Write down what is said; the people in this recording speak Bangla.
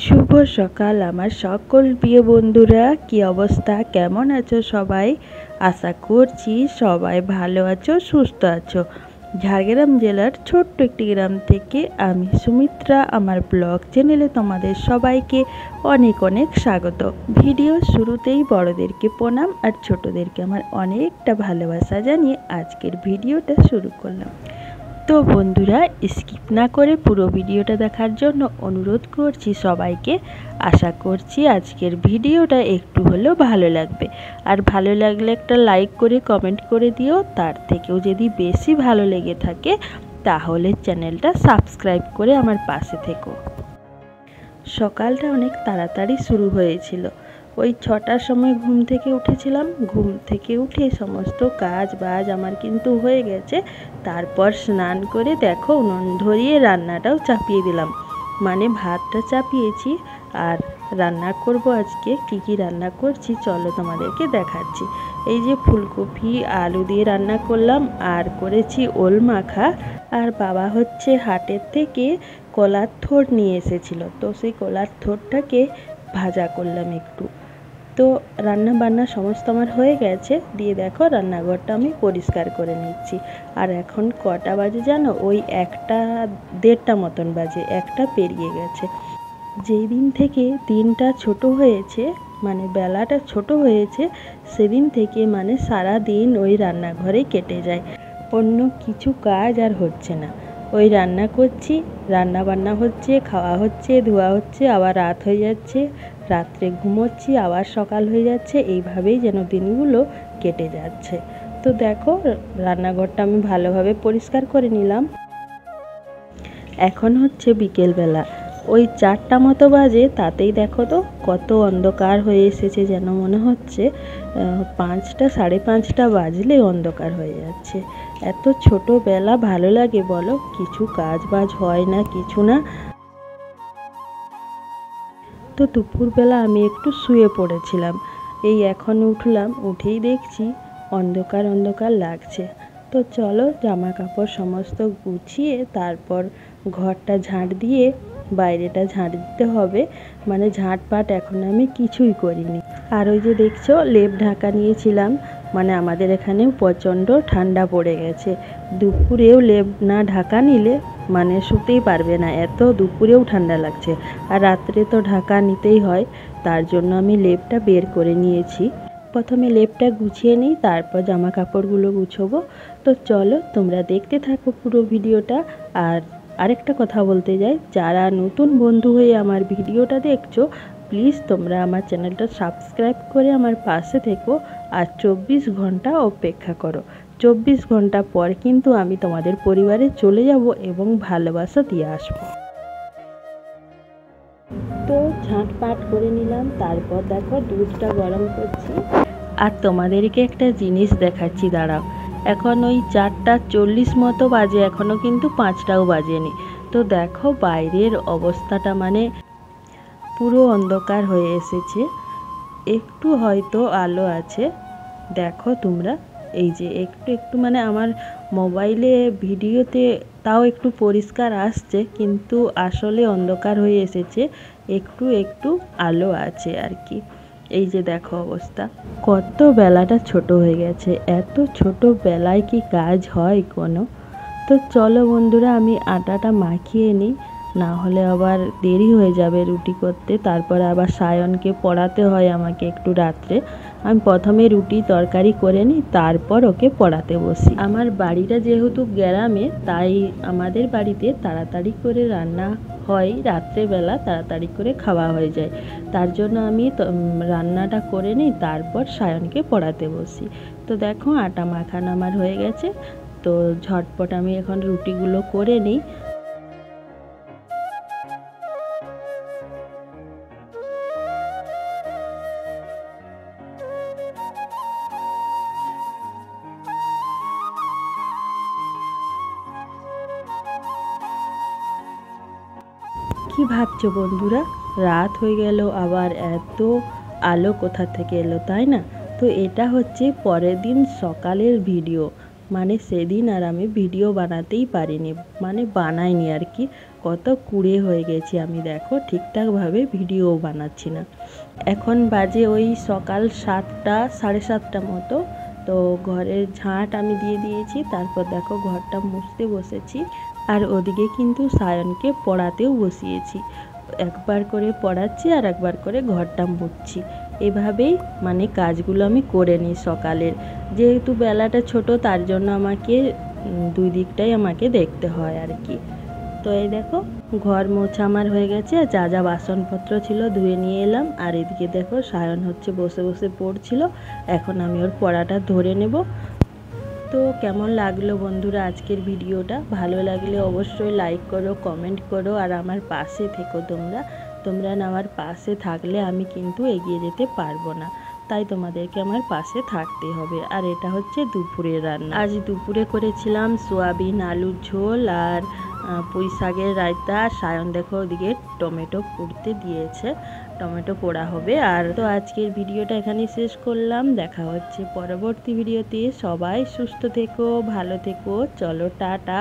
শুভ সকাল আমার সকল প্রিয় বন্ধুরা, কি অবস্থা, কেমন আছো সবাই? আশা করছি সবাই ভালো আছো, সুস্থ আছো। ঝাড়গ্রাম জেলার ছোট্ট একটি গ্রাম থেকে আমি সুমিত্রা আমার ব্লগ চ্যানেলে তোমাদের সবাইকে অনেক অনেক স্বাগত। ভিডিও শুরুতেই বড়দেরকে প্রণাম আর ছোটদেরকে আমার অনেকটা ভালোবাসা জানিয়ে আজকের ভিডিওটা শুরু করলাম। তো বন্ধুরা, স্কিপ না করে পুরো ভিডিওটা দেখার জন্য অনুরোধ করছি সবাইকে। আশা করছি আজকের ভিডিওটা একটু হলেও ভালো লাগবে। আর ভালো লাগলে একটা লাইক করে কমেন্ট করে দিও। তার থেকেও যদি বেশি ভালো লেগে থাকে তাহলে চ্যানেলটা সাবস্ক্রাইব করে আমার পাশে থেকো। সকালটা অনেক তাড়াতাড়ি শুরু হয়েছিল। ওই 6টার সময় ঘুম থেকে উঠেছিলাম। ঘুম থেকে উঠে সমস্ত কাজ বাজ আমার কিন্তু হয়ে গেছে। তারপর স্নান করে দেখো উনুন ধরিয়ে রান্নাটাও চাপিয়ে দিলাম, মানে ভাতটা চাপিয়েছি। আর রান্না করব আজকে কি রান্না করছি চলো তোমাদেরকে দেখাচ্ছি। এই যে ফুলকপি আলু দিয়ে রান্না করলাম, আর করেছি ওল মাখা। আর বাবা হচ্ছে হাটের থেকে কলার থোড় নিয়ে এসেছিল, তো সেই কলার থোড়টাকে ভাজা করলাম একটু। তো রান্না বান্না সমস্ত আমার হয়ে গেছে। দিয়ে দেখো রান্নাঘরটা আমি পরিষ্কার করে নিচ্ছি। আর এখন কটা বাজে জানো? ওই 1টা 1:30 মতন বাজে, 1টা পেরিয়ে গেছে। যেই দিন থেকে দিনটা ছোট হয়েছে, মানে বেলাটা ছোট হয়েছে, সেদিন থেকে মানে সারা দিন ওই রান্নাঘরেই কেটে যায়। অন্য কিছু কাজ আর হচ্ছে না। ওই রান্না করছি, রান্না বান্না হচ্ছে, খাওয়া হচ্ছে, ধোয়া হচ্ছে, আবার রাত হয়ে যাচ্ছে, রাত্রে ঘুমোচ্ছি, আবার সকাল হয়ে যাচ্ছে। এইভাবেই যেন দিনগুলো কেটে যাচ্ছে। তো দেখো রান্নাঘরটা আমি ভালোভাবে পরিষ্কার করে নিলাম। এখন হচ্ছে বিকেলবেলা, ওই 4টা মতো বাজে। তাতেই দেখো তো কত অন্ধকার হয়ে এসেছে, যেন মনে হচ্ছে 5টা 5:30 বাজলে অন্ধকার হয়ে যাচ্ছে। এত ছোটোবেলা ভালো লাগে বলো? কিছু কাজ বাজ হয় না, কিছু না। তো দুপুরবেলা আমি একটু শুয়ে পড়েছিলাম। এই এখন উঠলাম, উঠেই দেখছি অন্ধকার অন্ধকার লাগছে। তো চলো জামা কাপড় সমস্ত গুছিয়ে তারপর ঘরটা ঝাঁট দিয়ে বাইরেটা ঝাঁট দিতে হবে। মানে ঝাঁটপাট এখন আমি কিছুই করিনি। আর ওই যে দেখছো লেপ ঢাকা নিয়েছিলাম, মানে আমাদের এখানেও প্রচণ্ড ঠান্ডা পড়ে গেছে। দুপুরেও লেপ না ঢাকা নিলে মানে শুতেই পারবে না, এত দুপুরেও ঠান্ডা লাগছে। আর রাত্রে তো ঢাকা নিতেই হয়, তার জন্য আমি লেপটা বের করে নিয়েছি। প্রথমে লেপটা গুছিয়ে নিই, তারপর জামা কাপড়গুলো গুছোবো। তো চলো তোমরা দেখতে থাকো পুরো ভিডিওটা। আর আরেকটা কথা বলতে যাই, যারা নতুন বন্ধু হয়ে আমার ভিডিওটা দেখছো, প্লিজ তোমরা আমার চ্যানেলটা সাবস্ক্রাইব করে আমার পাশে থেকো। আর 24 ঘন্টা অপেক্ষা করো। 24 ঘন্টা পর কিন্তু আমি তোমাদের পরিবারে চলে যাব এবং ভালোবাসা দিয়ে আসবো। তো ঝাঁটপাট করে নিলাম, তারপর দেখো দুধটা গরম করছি। আর তোমাদেরকে একটা জিনিস দেখাচ্ছি, দাঁড়াও। এখন ওই 4:40 মতো বাজে, এখনও কিন্তু 5টাও বাজেনি। তো দেখো বাইরের অবস্থাটা, মানে পুরো অন্ধকার হয়ে এসেছে। একটু হয়তো আলো আছে, দেখো তোমরা। এই যে একটু একটু মানে আমার মোবাইলে ভিডিওতে তাও একটু পরিষ্কার আসছে, কিন্তু আসলে অন্ধকার হয়ে এসেছে। একটু একটু আলো আছে আর কি। এই যে দেখো অবস্থা, কত বেলাটা ছোট হয়ে গেছে। এত ছোট বেলায় কি কাজ হয় কোনো? তো চলো বন্ধুরা, আমি আটাটা মাখিয়ে নিই, না হলে আবার দেরি হয়ে যাবে রুটি করতে। তারপরে আবার সায়নকে পড়াতে হয় আমাকে একটু রাত্রে। আমি প্রথমে রুটি তরকারি করে নিই, তারপর ওকে পড়াতে বসি। আমার বাড়িটা যেহেতু গ্রামে, তাই আমাদের বাড়িতে তাড়াতাড়ি করে রান্না হয়, রাত্রেবেলা তাড়াতাড়ি করে খাওয়া হয়ে যায়। তার জন্য আমি রান্নাটা করে নিই, তারপর সায়নকে পড়াতে বসি। তো দেখো আটা মাখানো আমার হয়ে গেছে। তো ঝটপট আমি এখন রুটিগুলো করে নিই। কি ভাবছো বন্ধুরা? রাত হয়ে গেল, আবার এত আলো কোথা থেকে এলো, তাই না? তো এটা হচ্ছে পরের দিন সকালের ভিডিও। মানে সেদিন আর আমি ভিডিও বানাতেই পারিনি, মানে বানাইনি আর কি। কত কুড়ে হয়ে গেছি আমি, দেখো ঠিকঠাকভাবে ভিডিও বানাচ্ছি না। এখন বাজে ওই সকাল 7টা, 7:30 মতো। তো ঘরের ঝাঁট আমি দিয়ে দিয়েছি, তারপর দেখো ঘরটা মুছতে বসেছি। আর ওদিকে কিন্তু সায়নকে পড়াতেও বসিয়েছি, একবার করে পড়াচ্ছি আর একবার করে ঘরটা মুছছি। এভাবেই মানে কাজগুলো আমি করে নিই সকালের। যেহেতু বেলাটা ছোট, তার জন্য আমাকে দুই দিকটাই আমাকে দেখতে হয় আর কি। তো এই দেখো ঘর মোছা আমার হয়ে গেছে, যা যা বাসনপত্র ছিল ধুয়ে নিয়ে এলাম। আর এদিকে দেখো সায়ন হচ্ছে বসে বসে পড়ছিল, এখন আমি ওর পড়াটা ধরে নেব। তো কেমন লাগলো বন্ধুরা আজকের ভিডিওটা? ভালো লাগলে অবশ্যই লাইক করো, কমেন্ট করো, আর আমার পাশে থেকো। তোমরা না আমার পাশে থাকলে আমি কিন্তু এগিয়ে যেতে পারবো না, তাই তোমাদেরকে আমার পাশে থাকতে হবে। আর এটা হচ্ছে দুপুরের রান্না। আজ দুপুরে করেছিলাম সোয়াবিন আলুর ঝোল আর পুঁই শাকের রায়তা। সায়ন দেখো ওদিকে টমেটো পুড়তে দিয়েছে, টমেটো পোড়া হবে। আর তো আজকের ভিডিওটা এখানেই শেষ করলাম, দেখা হচ্ছে পরবর্তী ভিডিওতে। সবাই সুস্থ থেকো, ভালো থেকো, চলো টাটা।